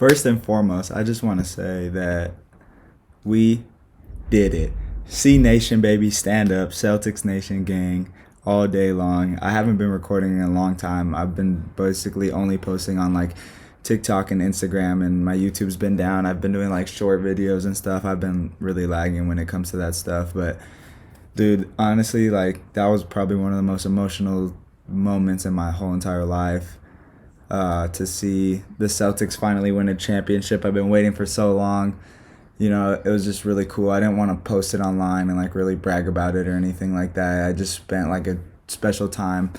First and foremost, I just want to say that we did it. C Nation, baby, stand up. Celtics Nation gang all day long. I haven't been recording in a long time. I've been basically only posting on like TikTok and Instagram, and my YouTube's been down. I've been doing like short videos and stuff. I've been really lagging when it comes to that stuff. But dude, honestly, like that was probably one of the most emotional moments in my whole entire life. To see the Celtics finally win a championship. I've been waiting for so long. It was just really cool. I didn't want to post it online and like really brag about it or anything like that. I just spent like a special time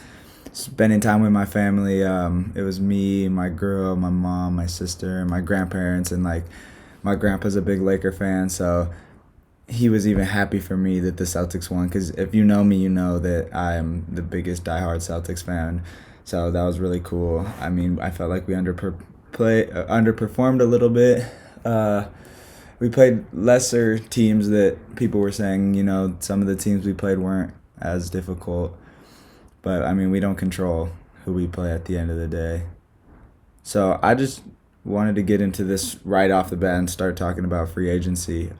spending time with my family. It was me, my girl, my mom, my sister, and my grandparents, and like my grandpa's a big Laker fan, so he was even happy for me that the Celtics won. Because if you know me, you know that I am the biggest diehard Celtics fan. So that was really cool. I mean, I felt like we underperformed a little bit. We played lesser teams that people were saying, some of the teams we played weren't as difficult. But, I mean, we don't control who we play at the end of the day. So I just wanted to get into this right off the bat and start talking about free agency.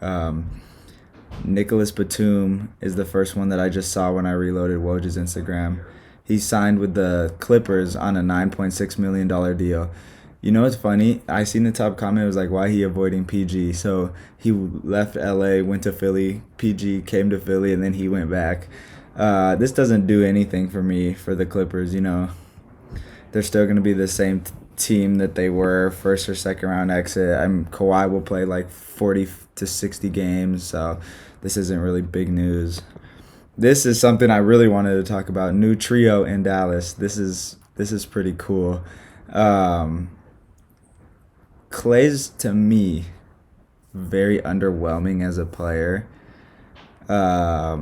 Nicholas Batum is the first one that I just saw when I reloaded Woj's Instagram. He signed with the Clippers on a $9.6 million deal. You know what's funny? I seen the top comment. It was like, why he avoiding PG? So he left LA, went to Philly. PG came to Philly, and then he went back. This doesn't do anything for me for the Clippers. They're still going to be the same team that they were, first or second round exit. Kawhi will play like 40 to 60 games, so this isn't really big news. This is something I really wanted to talk about. New trio in Dallas. This is pretty cool. Klay's, to me, very underwhelming as a player. I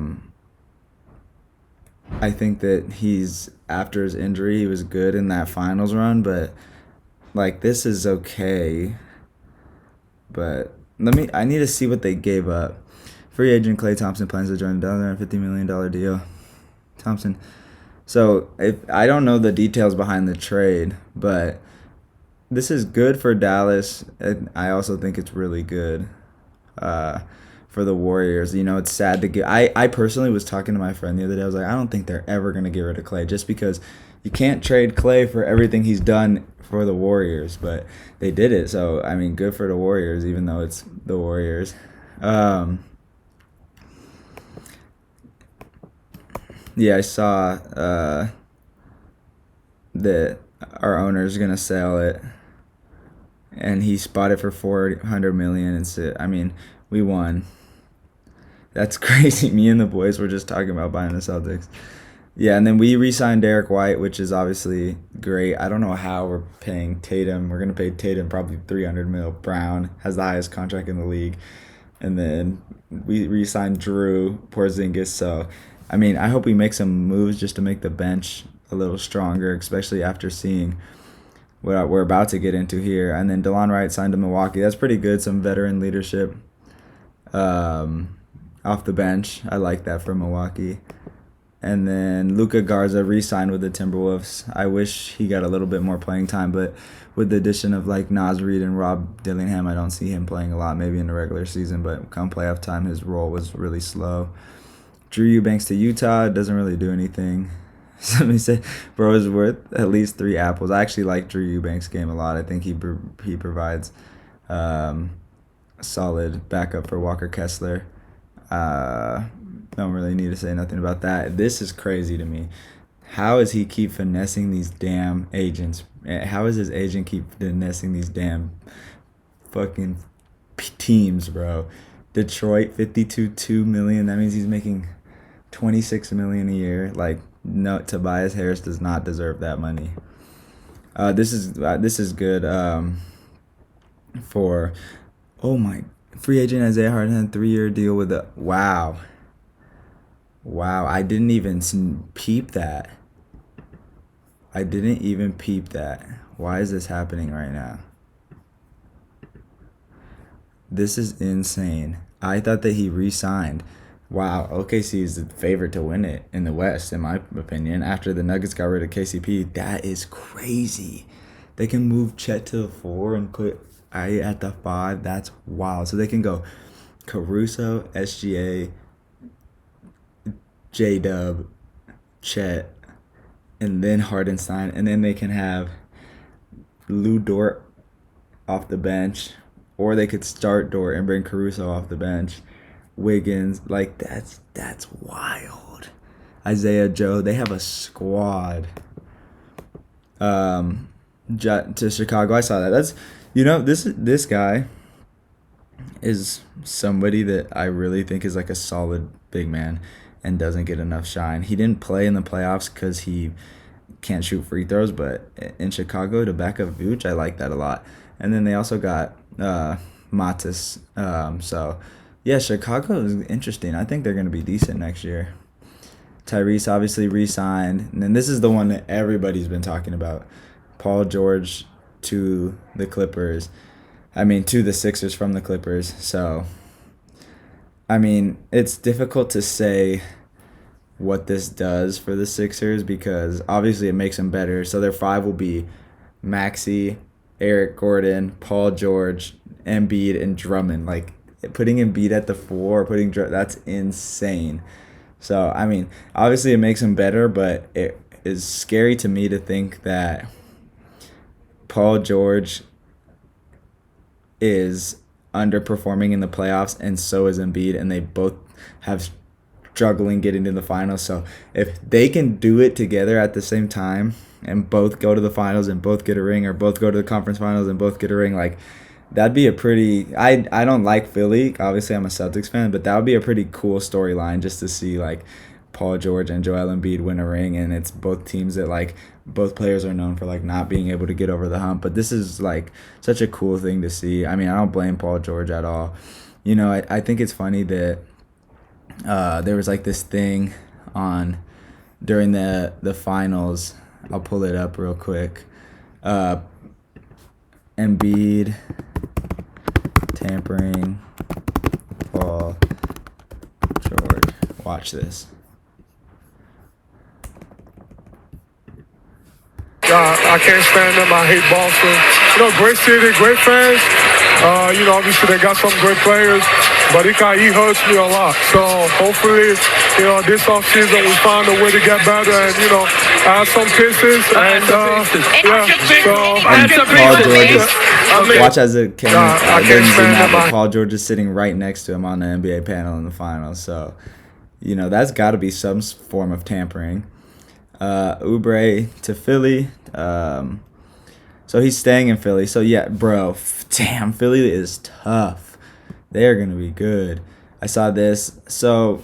think that after his injury, he was good in that finals run, but like this is okay. But I need to see what they gave up. Free agent Klay Thompson plans to join a $150 million deal. Thompson. So I don't know the details behind the trade, but this is good for Dallas. And I also think it's really good for the Warriors. It's sad to get. I personally was talking to my friend the other day. I was like, I don't think they're ever going to get rid of Klay, just because you can't trade Klay for everything he's done for the Warriors. But they did it. So, I mean, good for the Warriors, even though it's the Warriors. Yeah, I saw that our owner is gonna sell it, and he bought it for $400 million. And we won. That's crazy. Me and the boys were just talking about buying the Celtics. Yeah, and then we re-signed Derek White, which is obviously great. I don't know how we're paying Tatum. We're gonna pay Tatum probably $300 million. Brown has the highest contract in the league, and then we re-signed Drew Porzingis. So, I hope we make some moves just to make the bench a little stronger, especially after seeing what we're about to get into here. And then DeLon Wright signed to Milwaukee. That's pretty good. Some veteran leadership off the bench. I like that for Milwaukee. And then Luka Garza re-signed with the Timberwolves. I wish he got a little bit more playing time, but with the addition of like Naz Reid and Rob Dillingham, I don't see him playing a lot, maybe in the regular season, but come playoff time, his role was really slow. Drew Eubanks to Utah doesn't really do anything. Somebody said, bro is worth at least 3 apples. I actually like Drew Eubanks' game a lot. I think he provides a solid backup for Walker Kessler. Don't really need to say nothing about that. This is crazy to me. How does he keep finessing these damn agents? How does his agent keep finessing these damn fucking teams, bro? Detroit, $52.2 million. That means he's making $26 million a year. Like, no, Tobias Harris does not deserve that money. This is good for free agent Isaiah Harden had a 3-year deal with the wow. I didn't even peep that. Why is this happening right now? This is insane. I thought that he re-signed. Wow, OKC is the favorite to win it in the West, in my opinion. After the Nuggets got rid of KCP, that is crazy. They can move Chet to the 4 and put I at the 5. That's wild. So they can go Caruso, SGA, J Dub, Chet, and then Hardenstein, and then they can have Lou Dort off the bench, or they could start Dort and bring Caruso off the bench. Wiggins, like that's wild. Isaiah Joe, they have a squad. To Chicago, I saw that. That's this guy is somebody that I really think is like a solid big man and doesn't get enough shine. He didn't play in the playoffs because he can't shoot free throws, but in Chicago to back up Vooch, I like that a lot. And then they also got Matis. So, yeah, Chicago is interesting. I think they're going to be decent next year. Tyrese obviously re-signed. And then this is the one that everybody's been talking about. Paul George to the Clippers. To the Sixers from the Clippers. So, it's difficult to say what this does for the Sixers because obviously it makes them better. So their 5 will be Maxey, Eric Gordon, Paul George, Embiid, and Drummond. Like, putting Embiid at the 4, that's insane. So, obviously it makes them better, but it is scary to me to think that Paul George is underperforming in the playoffs, and so is Embiid, and they both have struggling getting to the finals. So if they can do it together at the same time and both go to the finals and both get a ring, or both go to the conference finals and both get a ring, like that'd be a pretty. I don't like Philly. Obviously, I'm a Celtics fan, but that would be a pretty cool storyline just to see like Paul George and Joel Embiid win a ring, and it's both teams that like both players are known for like not being able to get over the hump. But this is like such a cool thing to see. I don't blame Paul George at all. I think it's funny that there was like this thing on during the finals. I'll pull it up real quick. Embiid tampering Paul George. Watch this. I can't stand them. I hate Boston. Great city, great fans. Obviously they got some great players, but he hurts me a lot. So hopefully, this offseason we find a way to get better and, add some pieces. And, Paul George watch as it came. Paul George is sitting right next to him on the NBA panel in the finals. So, that's got to be some form of tampering. Oubre to Philly. So he's staying in Philly. So yeah, bro, damn, Philly is tough. They're gonna be good. I saw this. So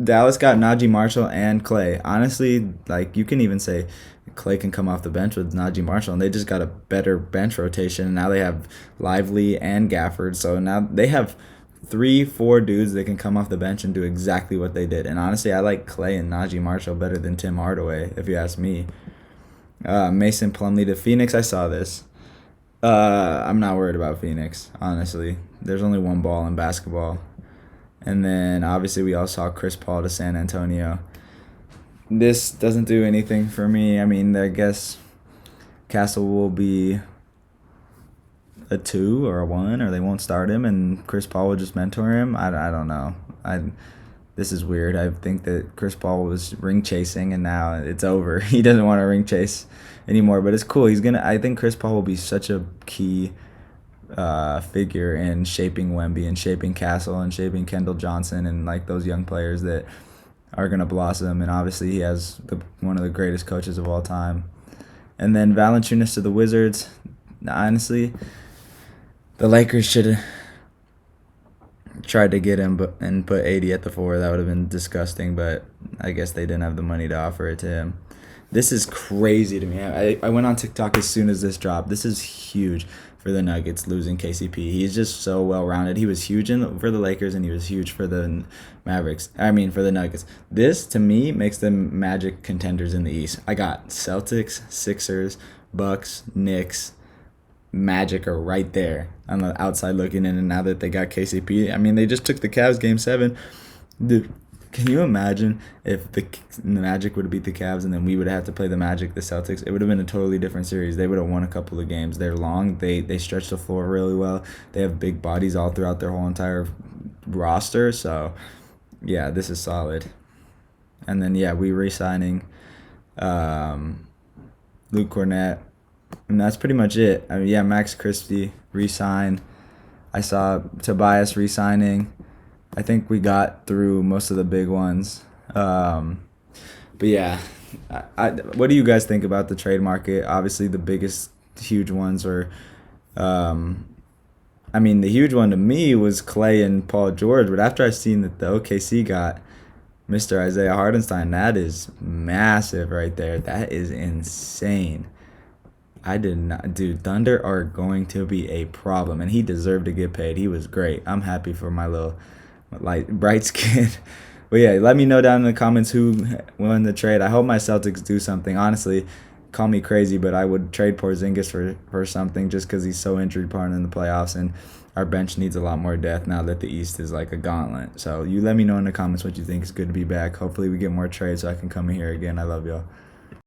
Dallas got Najee Marshall and KLAY. Honestly, like you can even say KLAY can come off the bench with Najee Marshall, and they just got a better bench rotation. And now they have Lively and Gafford. So now they have 3-4 dudes that can come off the bench and do exactly what they did. And honestly, I like KLAY and Najee Marshall better than Tim Hardaway, if you ask me. Mason Plumlee to Phoenix. I saw this. I'm not worried about Phoenix, honestly. There's only one ball in basketball. And then, obviously, we all saw Chris Paul to San Antonio. This doesn't do anything for me. I guess Castle will be a 2 or a 1, or they won't start him, and Chris Paul will just mentor him. I don't know. This is weird. I think that Chris Paul was ring chasing, and now it's over. He doesn't want to ring chase anymore, but it's cool. I think Chris Paul will be such a key figure in shaping Wemby and shaping Castle and shaping Kendall Johnson and like those young players that are gonna blossom. And obviously, he has one of the greatest coaches of all time. And then Valanciunas to the Wizards. Honestly, the Lakers should have tried to get him and put 80 at the 4. That would have been disgusting, but I guess they didn't have the money to offer it to him. This is crazy to me. I went on TikTok as soon as this dropped. This is huge for the Nuggets losing KCP. He's just so well-rounded. He was huge for the Lakers, and he was huge for the Mavericks. For the Nuggets. This, to me, makes them Magic contenders in the East. I got Celtics, Sixers, Bucks, Knicks, Magic are right there on the outside looking in, and now that they got KCP, they just took the Cavs game 7. Can you imagine if the Magic would have beat the Cavs and then we would have to play the Magic, the Celtics? It would have been a totally different series. They would have won a couple of games. They're long. They stretch the floor really well. They have big bodies all throughout their whole entire roster. So, yeah, this is solid. And then, yeah, we re-signing Luke Cornett. And that's pretty much it. I mean, yeah, Max Christie re-signed. I saw Tobias re-signing. I think we got through most of the big ones. But yeah, what do you guys think about the trade market? Obviously, the biggest, huge ones are. I mean, the huge one to me was Clay and Paul George. But after I seen that the OKC got Mr. Isaiah Hardenstein, that is massive right there. That is insane. I did not, dude. Thunder are going to be a problem, and he deserved to get paid. He was great. I'm happy for my little, like, bright skin. But yeah, let me know down in the comments who won the trade. I hope my Celtics do something. Honestly, call me crazy, but I would trade Porzingis for something just because he's so injury prone in the playoffs, and our bench needs a lot more depth now that the East is like a gauntlet. So you let me know in the comments what you think. It's good to be back. Hopefully we get more trades so I can come in here again. I love y'all.